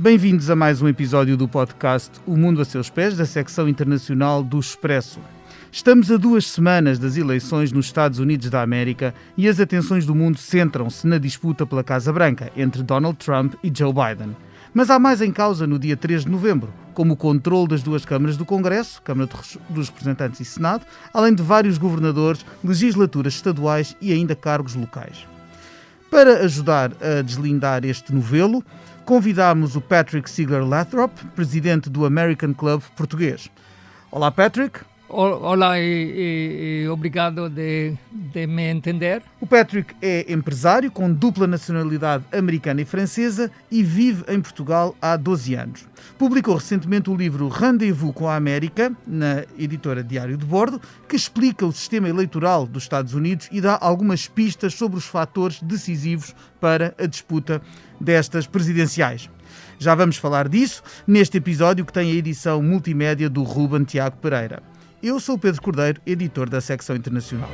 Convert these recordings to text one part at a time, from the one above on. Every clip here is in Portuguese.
Bem-vindos a mais um episódio do podcast O Mundo a Seus Pés, da secção internacional do Expresso. Estamos a 2 semanas das eleições nos Estados Unidos da América e as atenções do mundo centram-se na disputa pela Casa Branca entre Donald Trump e Joe Biden. Mas há mais em causa no dia 3 de novembro, como o controle das 2 câmaras do Congresso, Câmara dos Representantes e Senado, além de vários governadores, legislaturas estaduais e ainda cargos locais. Para ajudar a deslindar este novelo, convidámos o Patrick Siegler-Lathrop, presidente do American Club português. Olá, Patrick. Olá e obrigado de me entender. O Patrick é empresário com dupla nacionalidade americana e francesa e vive em Portugal há 12 anos. Publicou recentemente o livro Rendezvous com a América, na editora Diário de Bordo, que explica o sistema eleitoral dos Estados Unidos e dá algumas pistas sobre os fatores decisivos para a disputa destas presidenciais. Já vamos falar disso neste episódio que tem a edição multimédia do Ruben Tiago Pereira. Eu sou o Pedro Cordeiro, editor da secção internacional.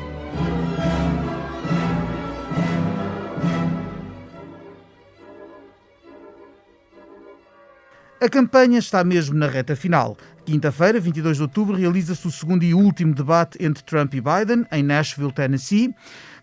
A campanha está mesmo na reta final. Quinta-feira, 22 de outubro, realiza-se o segundo e último debate entre Trump e Biden, em Nashville, Tennessee.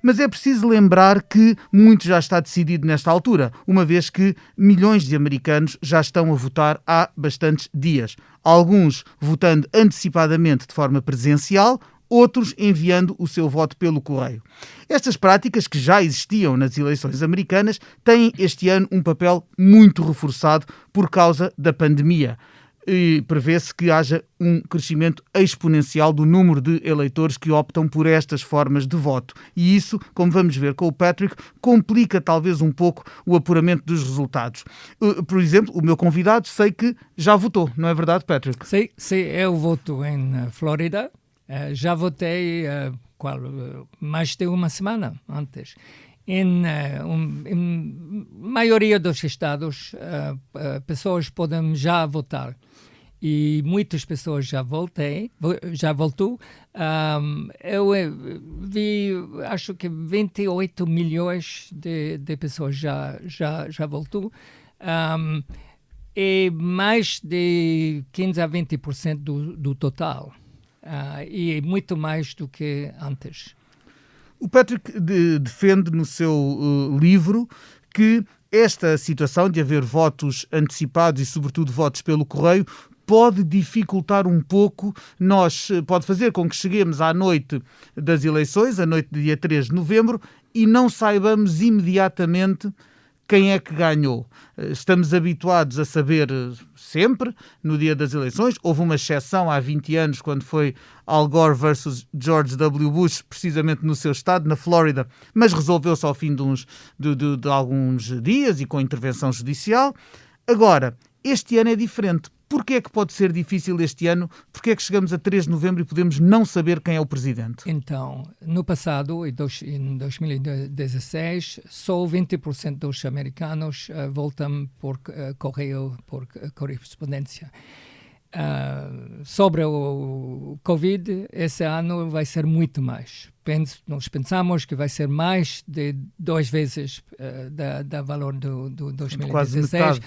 Mas é preciso lembrar que muito já está decidido nesta altura, uma vez que milhões de americanos já estão a votar há bastantes dias. Alguns votando antecipadamente de forma presencial, outros enviando o seu voto pelo correio. Estas práticas, que já existiam nas eleições americanas, têm este ano um papel muito reforçado por causa da pandemia. E prevê-se que haja um crescimento exponencial do número de eleitores que optam por estas formas de voto. E isso, como vamos ver com o Patrick, complica talvez um pouco o apuramento dos resultados. Por exemplo, o meu convidado sei que já votou, não é verdade, Patrick? Sim, eu voto em Flórida. Já votei mais de uma semana antes. Em maioria dos estados, pessoas podem já votar. E muitas pessoas já voltou. Eu vi, acho que 28 milhões de pessoas já voltou. E mais de 15 a 20% do total. E muito mais do que antes. O Patrick defende no seu livro que esta situação de haver votos antecipados e, sobretudo, votos pelo correio pode dificultar um pouco, pode fazer com que cheguemos à noite das eleições, à noite de dia 3 de novembro, e não saibamos imediatamente quem é que ganhou. Estamos habituados a saber sempre, no dia das eleições. Houve uma exceção há 20 anos, quando foi Al Gore versus George W. Bush, precisamente no seu estado, na Flórida, mas resolveu-se ao fim de alguns dias e com intervenção judicial. Agora, este ano é diferente. Porquê é que pode ser difícil este ano? Porquê é que chegamos a 3 de novembro e podemos não saber quem é o presidente? Então, no passado, em 2016, só 20% dos americanos votam por correio, por correspondência. Sobre o Covid, esse ano vai ser muito mais. Nós pensamos que vai ser mais de 2 vezes da valor do 2016.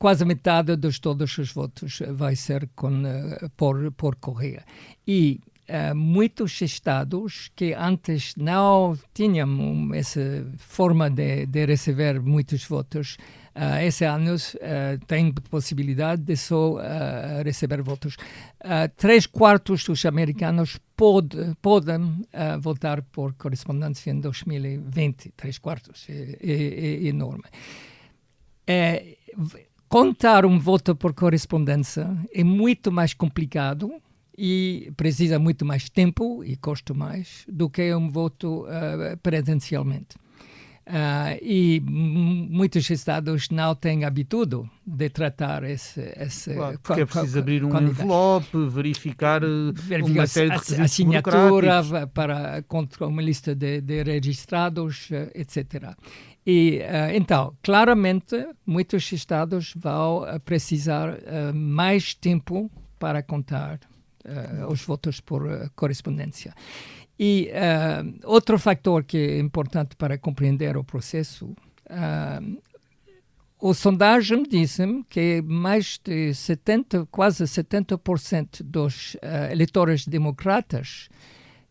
Quase metade de todos os votos vai ser por correio. E muitos estados que antes não tinham essa forma de receber muitos votos, esse ano têm possibilidade de só receber votos. 3/4 dos americanos podem votar por correspondência em 2020. 3/4 é enorme. Contar um voto por correspondência é muito mais complicado e precisa muito mais tempo e custa mais do que um voto presencialmente. E muitos estados não têm habitude de tratar esse claro, porque é preciso abrir um envelope, verificar uma série de requisitos assinatura contra uma lista de registrados, etc. E, então, claramente, muitos estados vão precisar mais tempo para contar os votos por correspondência. E outro fator que é importante para compreender o processo, a sondagem disse-me que mais de quase 70% dos eleitores democratas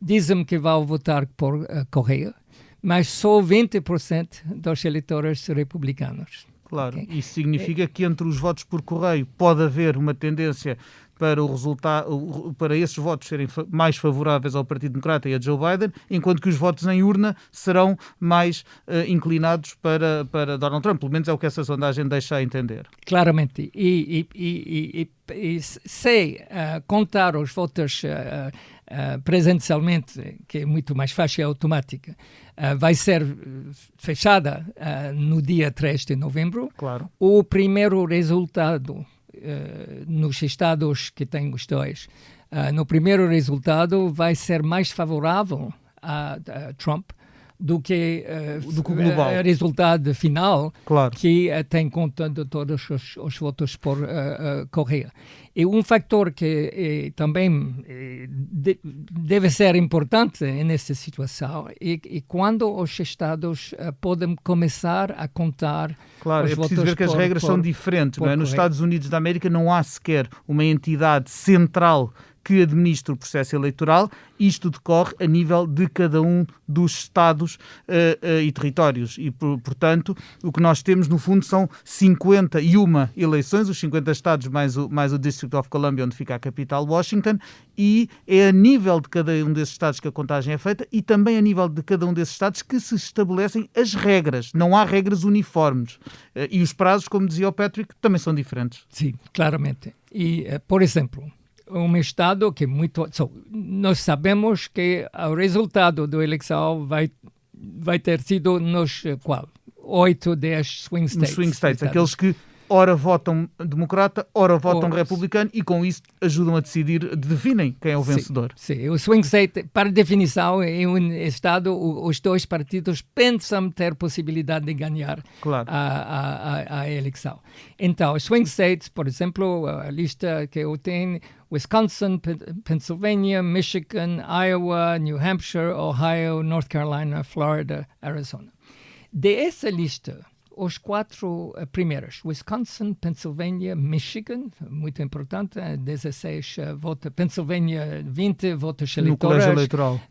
dizem que vão votar por correio, mas só 20% dos eleitores republicanos. Claro, okay? Isso significa que entre os votos por correio pode haver uma tendência para o resultado, para esses votos serem mais favoráveis ao Partido Democrata e a Joe Biden, enquanto que os votos em urna serão mais inclinados para Donald Trump. Pelo menos é o que essa sondagem deixa a entender. Claramente. E se contar os votos presencialmente, que é muito mais fácil e automática, vai ser fechada no dia 3 de novembro. Claro. O primeiro resultado nos estados que têm os dois, no primeiro resultado vai ser mais favorável a Trump do que o global. O resultado final, claro. Que tem conta de todos os votos por correio. E um fator que também deve ser importante nessa situação é quando os estados podem começar a contar claro, os votos. Claro, é preciso ver que as regras são diferentes. Não é? Nos Estados Unidos da América não há sequer uma entidade central que administra o processo eleitoral. Isto decorre a nível de cada um dos estados e territórios. E, portanto, o que nós temos, no fundo, são 51 eleições, os 50 estados mais o District of Columbia, onde fica a capital, Washington, e é a nível de cada um desses estados que a contagem é feita e também a nível de cada um desses estados que se estabelecem as regras. Não há regras uniformes. E os prazos, como dizia o Patrick, também são diferentes. Sim, claramente. E, por exemplo, um estado que nós sabemos que o resultado da eleição vai ter sido nos 8, 10 swing states. Nos swing states, aqueles que ora votam democrata, ora votam republicano e com isso ajudam a decidir, definem quem é o vencedor. Sim, o swing state, para definição, é um estado, os dois partidos pensam ter possibilidade de ganhar claro. a eleição. Então, os swing states, por exemplo, a lista que eu tenho, Wisconsin, Pennsylvania, Michigan, Iowa, New Hampshire, Ohio, North Carolina, Florida, Arizona. Dessa lista, os 4 primeiros, Wisconsin, Pennsylvania, Michigan, muito importante, 16 votos, Pennsylvania 20 votos eleitores. No colégio eleitoral.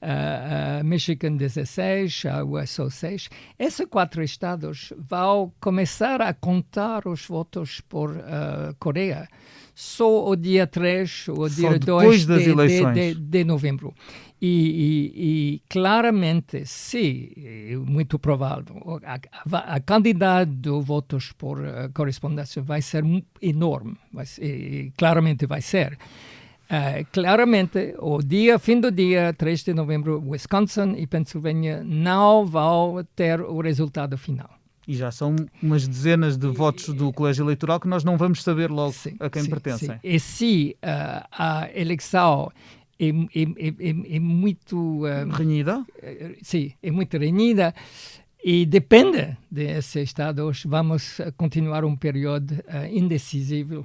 Michigan 16, Iowa só 6. Esses 4 estados vão começar a contar os votos por Coreia só o dia 3 ou dia 2 de novembro. E claramente, sim, é muito provável, a quantidade de votos por correspondência vai ser enorme, claramente vai ser. Claramente, fim do dia 3 de novembro, Wisconsin e Pennsylvania não vão ter o resultado final. E já são umas dezenas de votos do colégio eleitoral que nós não vamos saber logo a quem pertencem. Sim. E se a eleição é muito... renhida? Sim, é muito renhida e depende desses estados. Vamos continuar um período indecisivo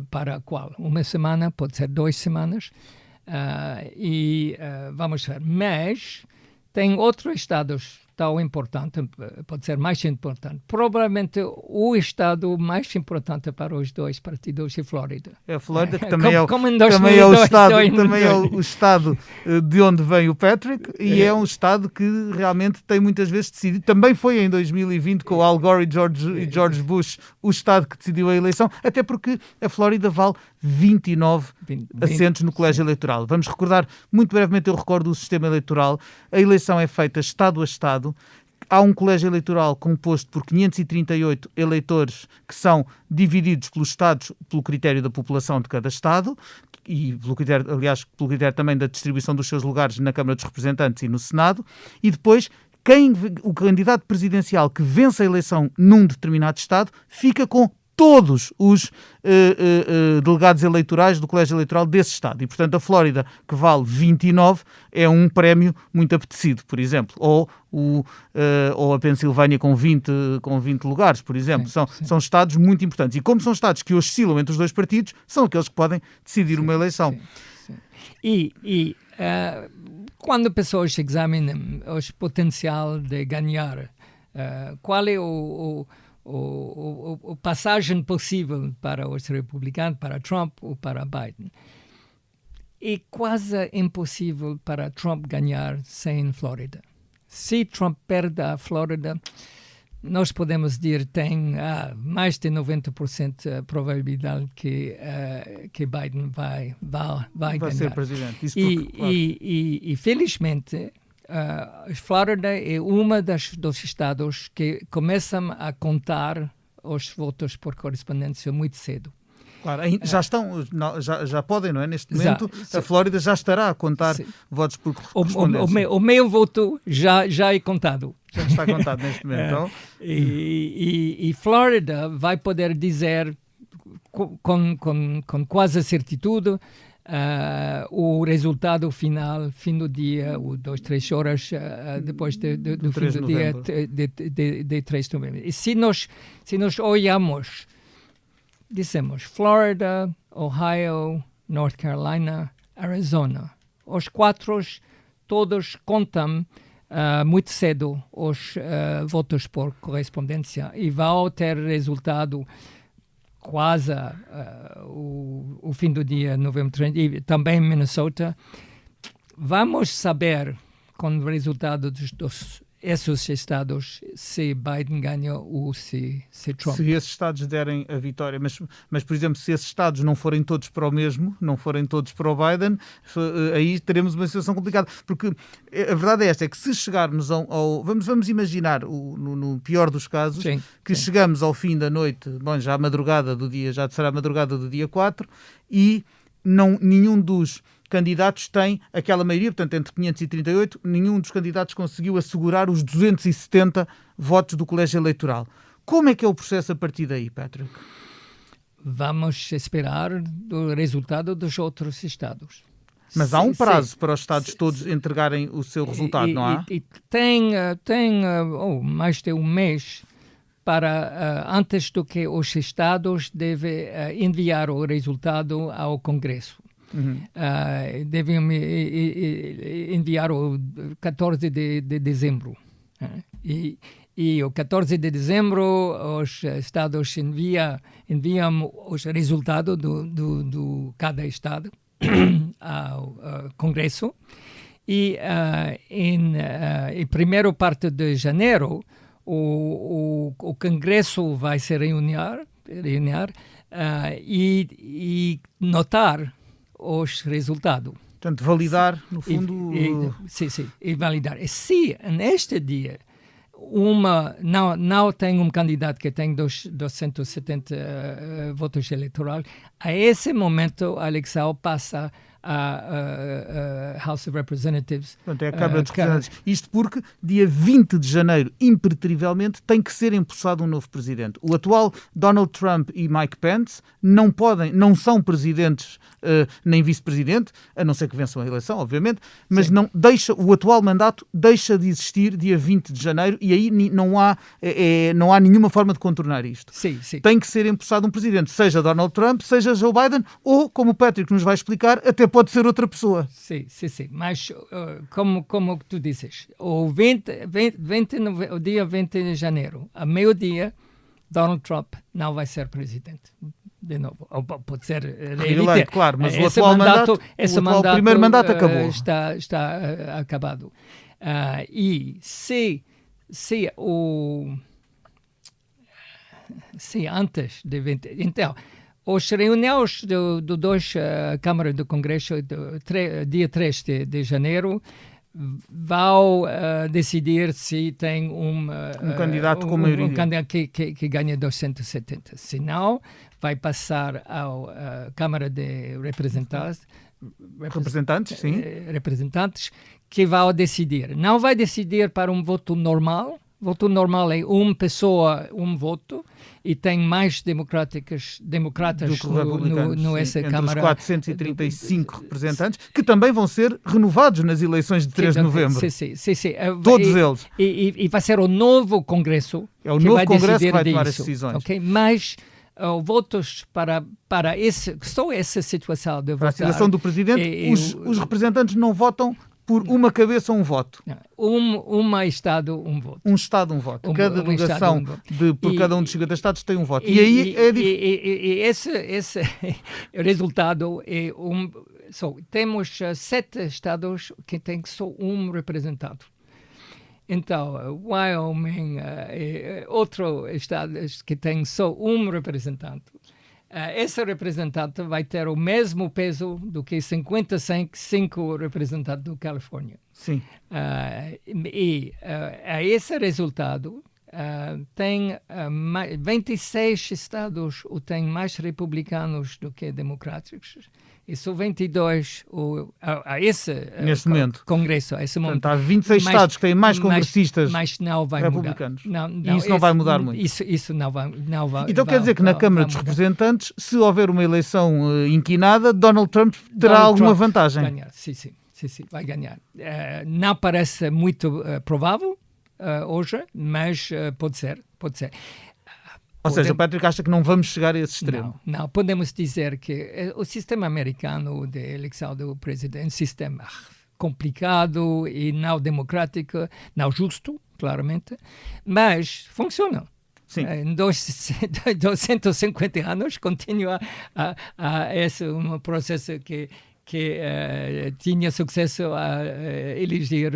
para qual? Uma semana, pode ser 2 semanas. Vamos ver. Mas tem outros estados tão importante, pode ser mais importante. Provavelmente o estado mais importante para os dois partidos é Flórida. É a Flórida, que também é o estado de onde vem o Patrick e é um estado que realmente tem muitas vezes decidido. Também foi em 2020 com o Al Gore e George Bush o estado que decidiu a eleição, até porque a Flórida vale 29 assentos no colégio eleitoral. Vamos recordar, muito brevemente eu recordo o sistema eleitoral. A eleição é feita estado a estado. Há um colégio eleitoral composto por 538 eleitores que são divididos pelos estados pelo critério da população de cada estado e pelo critério também da distribuição dos seus lugares na Câmara dos Representantes e no Senado. E depois, o candidato presidencial que vence a eleição num determinado estado fica com todos os delegados eleitorais do colégio eleitoral desse estado. E, portanto, a Flórida, que vale 29, é um prémio muito apetecido, por exemplo. Ou a Pensilvânia com 20 lugares, por exemplo. São estados muito importantes. E como são estados que oscilam entre os dois partidos, são aqueles que podem decidir uma eleição. Sim. E quando pessoas examinam o potencial de ganhar, qual é o a passagem possível para os republicanos, para Trump ou para Biden. É quase impossível para Trump ganhar sem Flórida. Se Trump perde a Flórida, nós podemos dizer que tem mais de 90% a probabilidade que Biden vai ganhar. Ser presidente. Isso E felizmente, a Flórida é uma dos estados que começam a contar os votos por correspondência muito cedo. Claro, já podem, não é? Neste momento, a Flórida já estará a contar votos por correspondência. O meu voto já é contado. Já está contado neste momento. Então. E Flórida vai poder dizer com quase certitude o resultado final, fim do dia, ou 2, 3 horas depois do fim do dia de 3 de novembro. E se nós olhamos, dissemos Florida, Ohio, North Carolina, Arizona. Os 4 todos contam muito cedo os votos por correspondência e vão ter resultado quase o fim do dia, novembro 30, e também Minnesota. Vamos saber com o resultado esses estados se Biden ganha ou se Trump. Se esses estados derem a vitória, mas por exemplo, se esses estados não forem todos para o mesmo, não forem todos para o Biden, aí teremos uma situação complicada, porque a verdade é esta, é que se chegarmos vamos imaginar, no pior dos casos, chegamos ao fim da noite, já será a madrugada do dia 4, e nenhum dos candidatos tem aquela maioria, portanto, entre 538, nenhum dos candidatos conseguiu assegurar os 270 votos do colégio eleitoral. Como é que é o processo a partir daí, Patrick? Vamos esperar o resultado dos outros estados. Mas há um prazo para os estados todos entregarem o seu resultado, não há? Tem mais de um mês para antes do que os estados devem enviar o resultado ao Congresso. Devem enviar o 14 de dezembro. E o 14 de dezembro os estados enviam os resultados do cada estado ao Congresso. E em primeira parte de janeiro o Congresso vai se reunir e notar os resultados. Portanto, validar, no fundo... E validar. E se neste dia não tem um candidato que tem 270 votos eleitorais, a esse momento a eleição passa a House of Representatives. Portanto, é a Câmara dos Representantes. Isto porque dia 20 de janeiro, impreterivelmente, tem que ser empossado um novo presidente. O atual Donald Trump e Mike Pence não são presidentes nem vice-presidente, a não ser que vençam a eleição, obviamente, mas o atual mandato deixa de existir dia 20 de janeiro e aí não há nenhuma forma de contornar isto. Sim. Tem que ser empossado um presidente, seja Donald Trump, seja Joe Biden, ou, como o Patrick nos vai explicar, até pode ser outra pessoa. Sim. Mas, como tu dizes, o dia 20 de janeiro, a meio-dia, Donald Trump não vai ser presidente. De novo. Ou pode ser reeleito. Claro, mas o primeiro mandato acabou. Está acabado. E se antes de 20... Então, os reuniões do dois câmaras do Congresso, dia 3 de janeiro, vão decidir se tem um candidato com maioria. Um candidato que ganha 270. Se não, vai passar à Câmara de Representantes, que vão decidir. Não vai decidir para um voto normal. Voto normal é uma pessoa, um voto, e tem mais democratas nessa Câmara. Os 435 representantes, que também vão ser renovados nas eleições de 3 de novembro. Sim. Todos eles. E vai ser o novo Congresso que vai Congresso que vai tomar as decisões. Okay? Mas votos para só essa situação de votar. Para a situação do Presidente, os representantes não votam por uma cabeça, um voto. Um Estado, um voto. Um Estado, um voto. Cada delegação por cada um dos 50 Estados tem um voto. E aí é esse resultado é temos 7 Estados que têm só um representado. Então, Wyoming é outro estado que tem só um representante. Esse representante vai ter o mesmo peso do que 55 representantes do Califórnia. Sim. Esse resultado tem 26 estados têm mais republicanos do que democráticos. E só 22 neste momento. Congresso. Esse momento. Portanto, há 26 estados que têm mais congressistas não vai republicanos. Não, e isso não vai mudar muito. Isso não vai. Então quer dizer que na Câmara dos Representantes, se houver uma eleição inquinada, Donald Trump terá alguma vantagem. Ganhar. Sim, vai ganhar. Não parece muito provável hoje, mas pode ser. Ou seja, o Patrick acha que não vamos chegar a esse extremo. Não. Podemos dizer que o sistema americano de eleição do presidente é um sistema complicado e não democrático, não justo, claramente, mas funciona. Sim. Em 250 anos continua esse um processo que tinha sucesso a eleger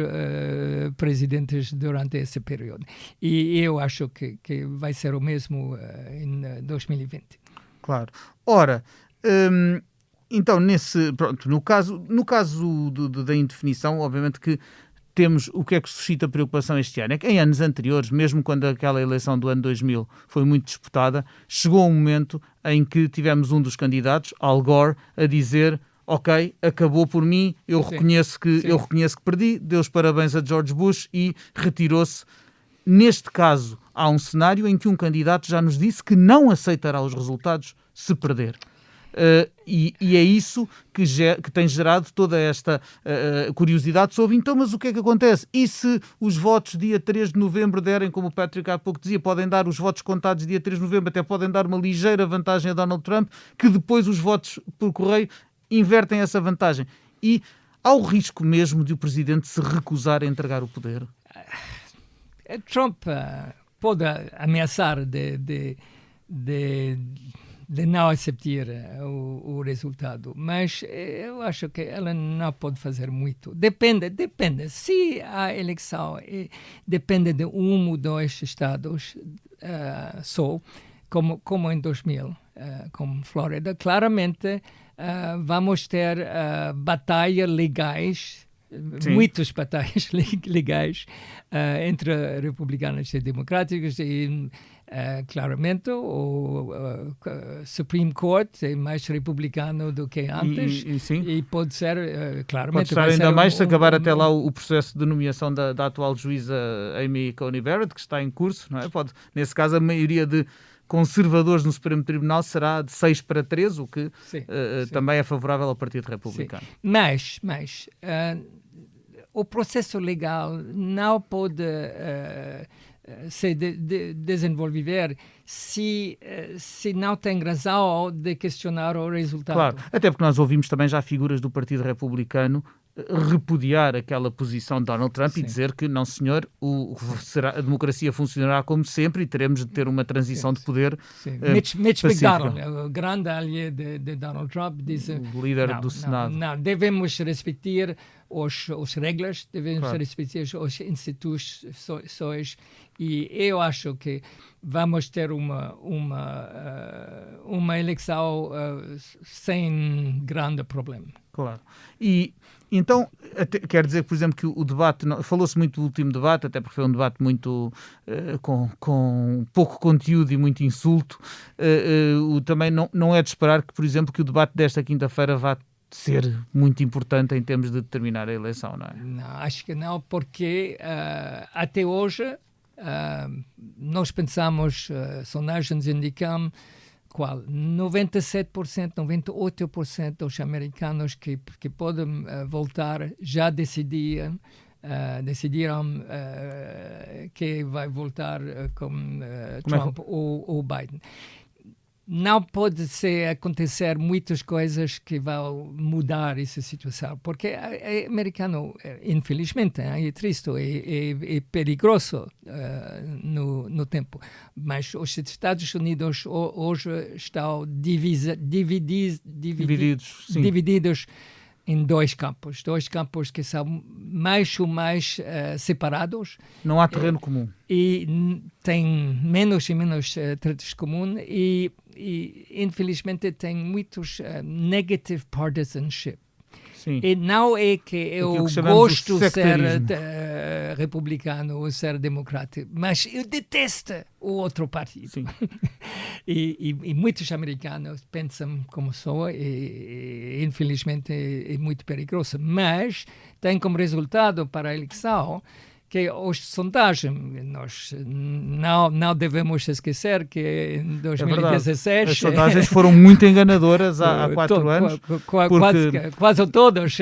presidentes durante esse período. E eu acho que vai ser o mesmo em 2020. Claro. Ora, então, no caso da indefinição, obviamente que temos o que é que suscita preocupação este ano. É que em anos anteriores, mesmo quando aquela eleição do ano 2000 foi muito disputada, chegou um momento em que tivemos um dos candidatos, Al Gore, a dizer: ok, acabou por mim, eu reconheço que perdi, deu os parabéns a George Bush e retirou-se. Neste caso, há um cenário em que um candidato já nos disse que não aceitará os resultados se perder. E é isso que tem gerado toda esta curiosidade sobre, então, mas o que é que acontece? E se os votos dia 3 de novembro derem, como o Patrick há pouco dizia, podem dar os votos contados dia 3 de novembro, até podem dar uma ligeira vantagem a Donald Trump, que depois os votos por correio invertem essa vantagem. E há o risco mesmo de o presidente se recusar a entregar o poder? Trump pode ameaçar de não aceitar o resultado, mas eu acho que ela não pode fazer muito. Depende. Se a eleição depende de um ou dois estados só, como em 2000, como Flórida, claramente vamos ter batalhas legais, muitas batalhas legais entre republicanos e democráticos e claramente o Supreme Court é mais republicano do que antes e pode ser claramente pode estar ainda mais se acabar até lá o processo de nomeação da atual juíza Amy Coney Barrett, que está em curso, não é? Nesse caso a maioria de conservadores no Supremo Tribunal será de 6-3, o que também é favorável ao Partido Republicano. Sim. Mas o processo legal não pode se desenvolver se não tem razão de questionar o resultado. Claro, até porque nós ouvimos também já figuras do Partido Republicano repudiar aquela posição de Donald Trump e dizer que, não senhor, a democracia funcionará como sempre e teremos de ter uma transição de poder Mitch McConnell, o grande aliado de Donald Trump, diz o líder do Senado. Não, devemos respeitar as regras, devemos respeitar as instituições e eu acho que vamos ter uma eleição sem grande problema. Claro. E então, quer dizer, por exemplo, que o debate, falou-se muito do último debate, até porque foi um debate muito com pouco conteúdo e muito insulto. Também não é de esperar que, por exemplo, que o debate desta quinta-feira vá ser muito importante em termos de determinar a eleição, não é? Não, acho que não, porque até hoje nós pensamos, sondagens indicam 97%, 98% dos americanos que podem votar já decidiram que vai votar com Trump ou Biden. não pode acontecer muitas coisas que vão mudar essa situação, porque é americano, infelizmente, é triste, é perigoso no tempo. Mas os Estados Unidos hoje estão divididos em dois campos que são mais ou mais separados. Não há terreno comum. E tem menos e menos tratos comuns e infelizmente tem muitos negative partisanship. Sim. E não é que eu gosto de ser republicano ou ser democrata, mas eu detesto o outro partido. Sim. e muitos americanos pensam como sou e infelizmente é muito perigoso. Mas tem como resultado para a eleição que as sondagens, nós não devemos esquecer que em 2016... As sondagens foram muito enganadoras há 4 anos. Quase todas.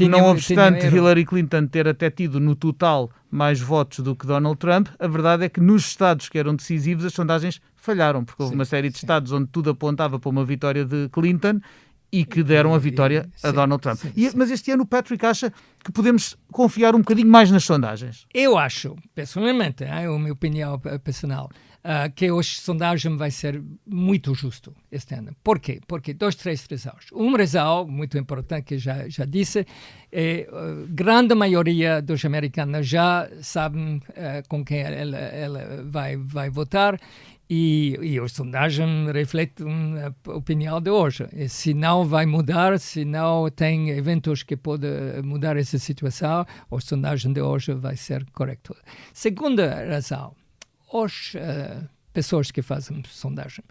Não obstante Hillary Clinton ter até tido no total mais votos do que Donald Trump, a verdade é que nos estados que eram decisivos as sondagens falharam, porque houve uma série de estados onde tudo apontava para uma vitória de Clinton e que deram a vitória a Donald Trump. Mas este ano o Patrick acha que podemos confiar um bocadinho mais nas sondagens? Eu acho, pessoalmente, é a minha opinião pessoal, que a sondagem vai ser muito justo este ano. Por quê? Porque três razões. Uma razão muito importante que já disse, a grande maioria dos americanos já sabem com quem ela vai votar. E a sondagem reflete a opinião de hoje. E se não vai mudar, se não tem eventos que podem mudar essa situação, a sondagem de hoje vai ser correta. Segunda razão, as pessoas que fazem sondagem.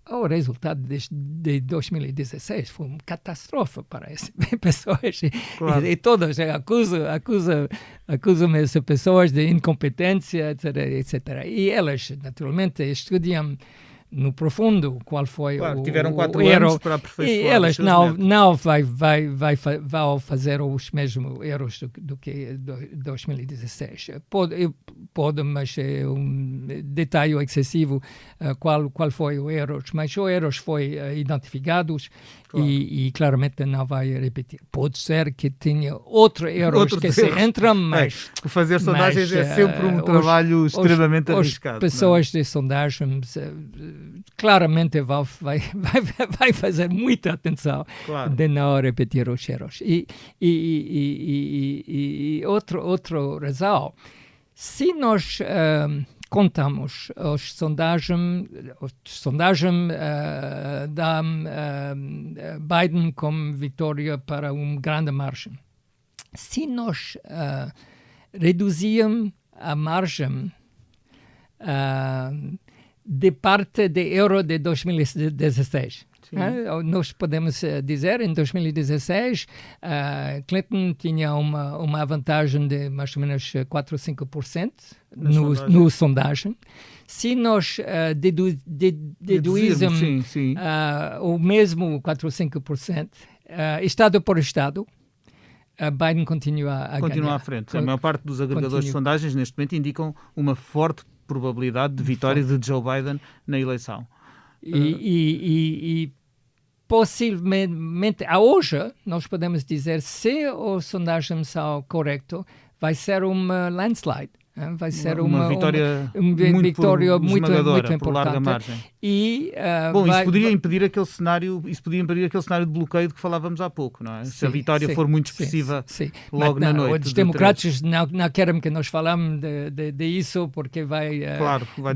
O resultado de 2016 foi uma catástrofe para essas pessoas. Claro. E todas acusam essas pessoas de incompetência, etc. E elas, naturalmente, estudam no profundo qual foi tiveram 4 erro, anos para aperfeiçoar. E elas não vão fazer os mesmos erros do que 2016. Pode, mas é um detalhe excessivo qual foi o erro, mas os erros foram identificados. Claro. E claramente não vai repetir. Pode ser que tenha outros erros entram, mas... fazer sondagens é sempre um trabalho extremamente arriscado. As pessoas de sondagens claramente vai fazer muita atenção de não repetir os erros. E outra razão, se nós... contamos as sondagens da Biden como vitória para uma grande margem. Se nós reduzíamos a margem de parte do euro de 2016, nós podemos dizer, em 2016, Clinton tinha uma vantagem de mais ou menos 4 ou 5% no sondagem. Se nós deduzirmos o mesmo 4 ou 5%, estado por estado, Biden continua a ganhar. À frente. A maior parte dos agregadores de sondagens neste momento indicam uma forte probabilidade de vitória de Joe Biden na eleição. E possivelmente, hoje, nós podemos dizer, se as sondagens são corretas, vai ser uma landslide. Vai ser uma vitória muito importante por larga margem. E, isso poderia impedir aquele cenário de bloqueio de que falávamos há pouco, não é? Se a vitória for muito expressiva logo na noite. Os democratas não querem que nós falamos de isso porque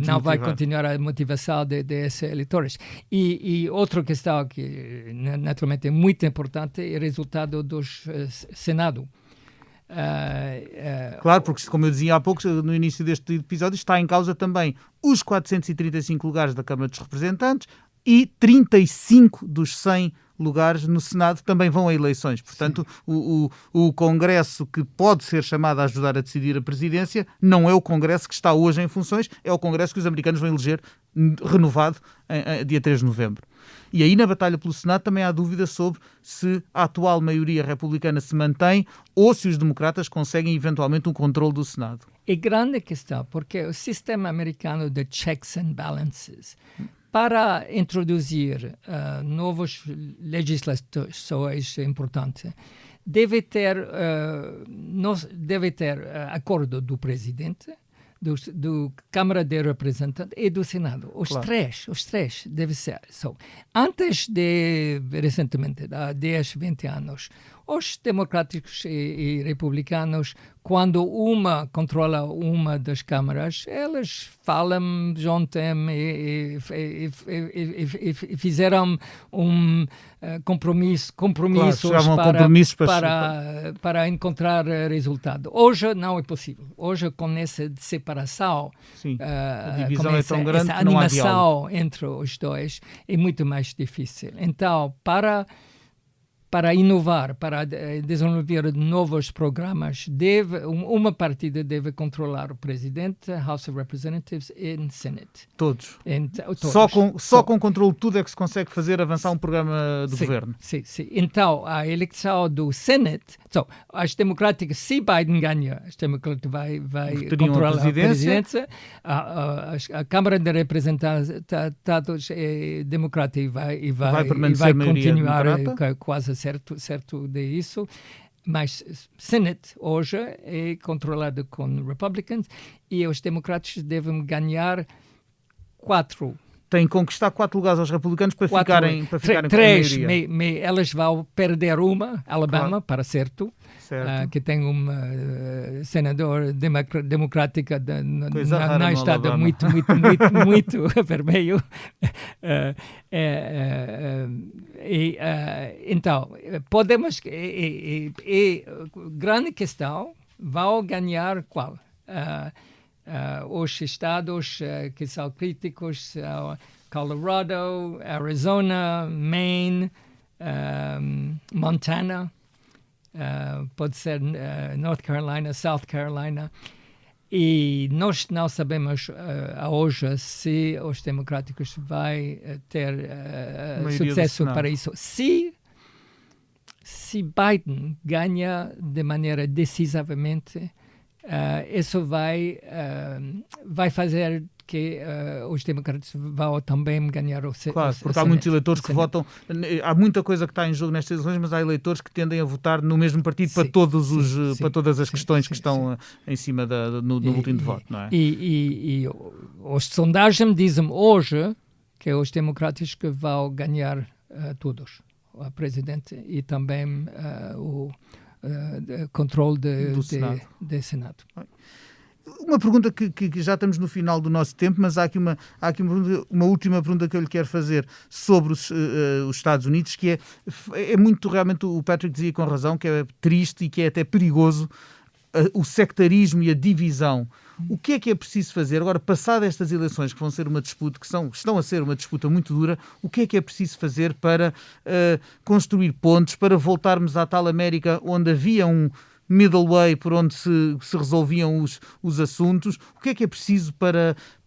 não vai continuar a motivação desses eleitores. E outra questão que naturalmente é muito importante é o resultado do Senado. Claro, porque como eu dizia há pouco, no início deste episódio, está em causa também os 435 lugares da Câmara dos Representantes e 35 dos 100 lugares no Senado também vão a eleições. Portanto, o Congresso que pode ser chamado a ajudar a decidir a presidência não é o Congresso que está hoje em funções, é o Congresso que os americanos vão eleger renovado dia 3 de novembro. E aí, na batalha pelo Senado, também há dúvida sobre se a atual maioria republicana se mantém ou se os democratas conseguem eventualmente um controle do Senado. É grande questão, porque o sistema americano de checks and balances para introduzir novas legislações importantes, deve ter acordo do presidente, do Câmara de Representantes e do Senado. Os três deve ser. Antes recentemente, há 10, 20 anos, os democráticos e republicanos, quando uma controla uma das câmaras, eles falam juntos e fizeram compromissos para encontrar resultado. Hoje não é possível. Hoje, com essa separação, a divisão é tão grande que não há diálogo entre os dois, é muito mais difícil. Então, para inovar, para desenvolver novos programas, uma partida deve controlar o presidente, House of Representatives e Senate. Todos. Todos. Só com controle de tudo é que se consegue fazer avançar um programa de governo. Sim. Então, a eleição do Senate, as democráticas, se Biden ganha, as democráticas vai controlar a presidência. A Câmara de Representantes democrática vai continuar quase certo disso. Mas Senate hoje é controlado com Republicans e os democratas devem ganhar 4. Tem que conquistar 4 lugares aos republicanos para ficarem com a 3, elas vão perder uma, Alabama, para certo. Que tem uma senador democrática na estado muito vermelho. Então, podemos... grande questão, vão ganhar qual? Os estados que são críticos são Colorado, Arizona, Maine, Montana, pode ser North Carolina, South Carolina, e nós não sabemos hoje se os democráticos vão ter sucesso para isso. Se Biden ganha de maneira decisivamente, isso vai fazer que os democratas vão também ganhar o Senado. Porque há muitos eleitores que votam. Há muita coisa que está em jogo nestas eleições, mas há eleitores que tendem a votar no mesmo partido para todas as questões que estão em cima no boletim de voto, não é? E as sondagens dizem hoje que os democratas que vão ganhar todos, o presidente e também o controle do Senado. Uma pergunta que já estamos no final do nosso tempo, mas há aqui uma última pergunta que eu lhe quero fazer sobre os Estados Unidos, que é muito, realmente, o Patrick dizia com razão, que é triste e que é até perigoso o sectarismo e a divisão. O que é preciso fazer? Agora, passadas estas eleições que vão ser uma disputa, estão a ser uma disputa muito dura, o que é preciso fazer para construir pontes, para voltarmos à tal América onde havia um middle way por onde se resolviam os assuntos? O que é preciso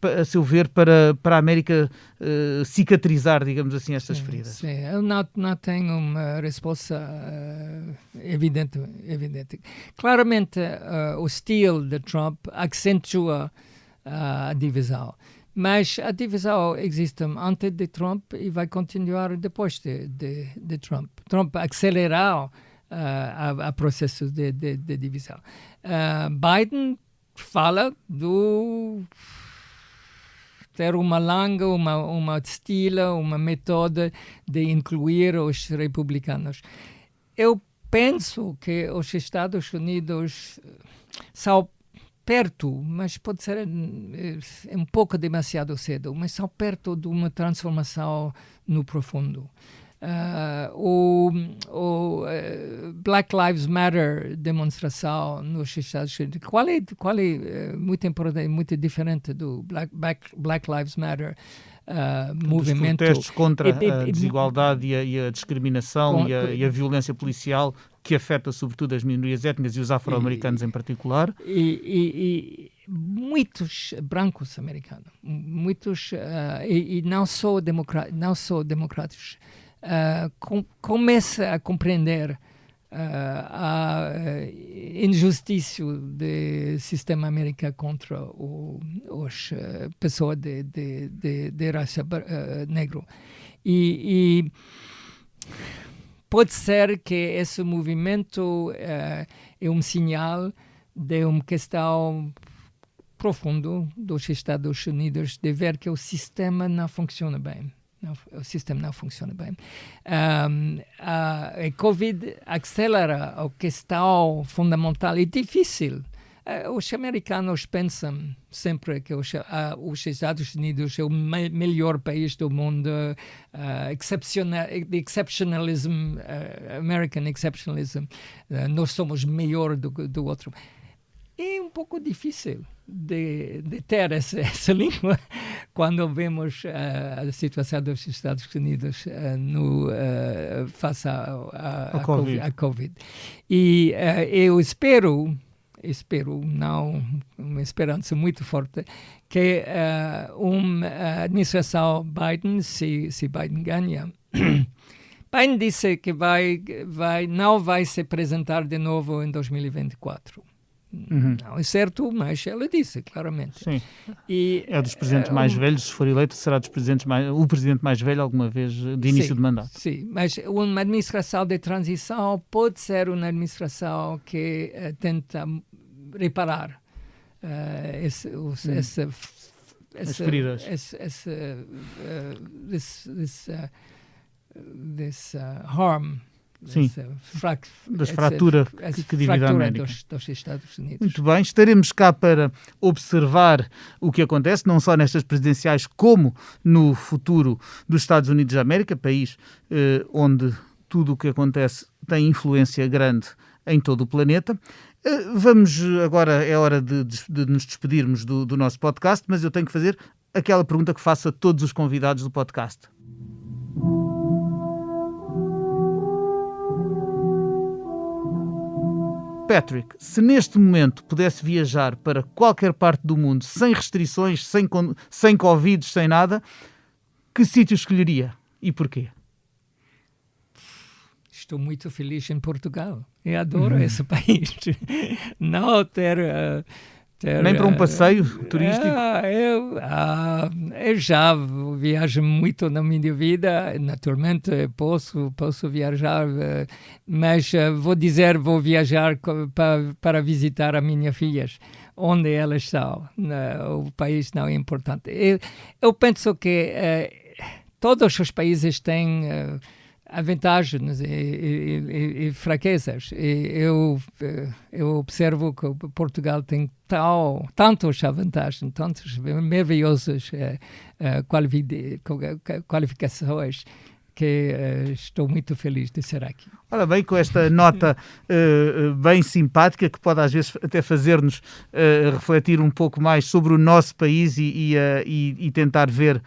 a seu ver, para a América cicatrizar, digamos assim, estas feridas? Sim, eu não tenho uma resposta evidente. Claramente, o estilo de Trump acentua a divisão. Mas a divisão existe antes de Trump e vai continuar depois de Trump. Trump acelerou a processos de divisão. Biden fala do ter uma estilo, uma método de incluir os republicanos. Eu penso que os Estados Unidos são perto, mas pode ser um pouco demasiado cedo, mas são perto de uma transformação no profundo. O Black Lives Matter demonstração nos Estados Unidos, qual é muito importante, muito diferente do Black Lives Matter movimento. Os protestos contra a desigualdade e a discriminação e a violência policial que afeta sobretudo as minorias étnicas e os afro-americanos em particular. E muitos brancos americanos, muitos e não só democráticos, começa a compreender a injustiça do sistema americano contra as pessoas de raça negra. E pode ser que esse movimento é um sinal de uma questão profunda dos Estados Unidos de ver que o sistema não funciona bem. O sistema não funciona bem. A Covid acelera a questão fundamental e difícil. Os americanos pensam sempre que os Estados Unidos é o melhor país do mundo, exceptionalism, American exceptionalism, nós somos melhor do outro. É um pouco difícil de ter essa língua quando vemos a situação dos Estados Unidos face à Covid. E eu espero, não uma esperança muito forte, que uma administração Biden, se Biden ganha, Biden disse que não vai se apresentar de novo em 2024. Não é certo, mas ela disse claramente. Sim. E, é dos presidentes mais velhos, se for eleito, será o presidente mais velho alguma vez de início de mandato. Sim, mas uma administração de transição pode ser uma administração que tenta reparar as feridas. This harm. Sim, das fraturas que divide a América. Dos Estados Unidos. Muito bem, estaremos cá para observar o que acontece, não só nestas presidenciais, como no futuro dos Estados Unidos da América, país onde tudo o que acontece tem influência grande em todo o planeta. Vamos agora, é hora de nos despedirmos do nosso podcast, mas eu tenho que fazer aquela pergunta que faço a todos os convidados do podcast. Patrick, se neste momento pudesse viajar para qualquer parte do mundo, sem restrições, sem Covid, sem nada, que sítio escolheria e porquê? Estou muito feliz em Portugal. Eu adoro esse país. Não ter nem para um passeio turístico? Eu já viajo muito na minha vida, naturalmente posso viajar, mas vou viajar para visitar as minhas filhas, onde elas estão. O país não é importante. Eu penso que todos os países têm vantagens e fraquezas. Eu observo que Portugal tem tantas vantagens, tantas maravilhosas qualificações, que estou muito feliz de ser aqui. Ora bem, com esta nota bem simpática, que pode às vezes até fazer-nos refletir um pouco mais sobre o nosso país e tentar ver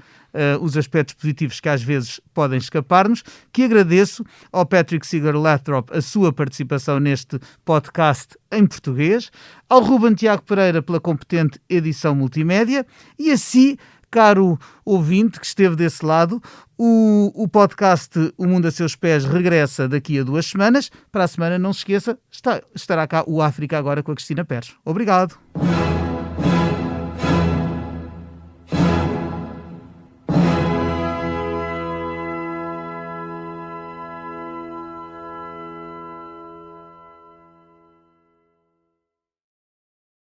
os aspectos positivos que às vezes podem escapar-nos, que agradeço ao Patrick Seeger-Lathrop a sua participação neste podcast em português, ao Ruben Tiago Pereira pela competente edição multimédia e a si, caro ouvinte que esteve desse lado. O podcast O Mundo a Seus Pés regressa daqui a 2 semanas. Para a semana, não se esqueça, estará cá o África Agora com a Cristina Pérez. Obrigado.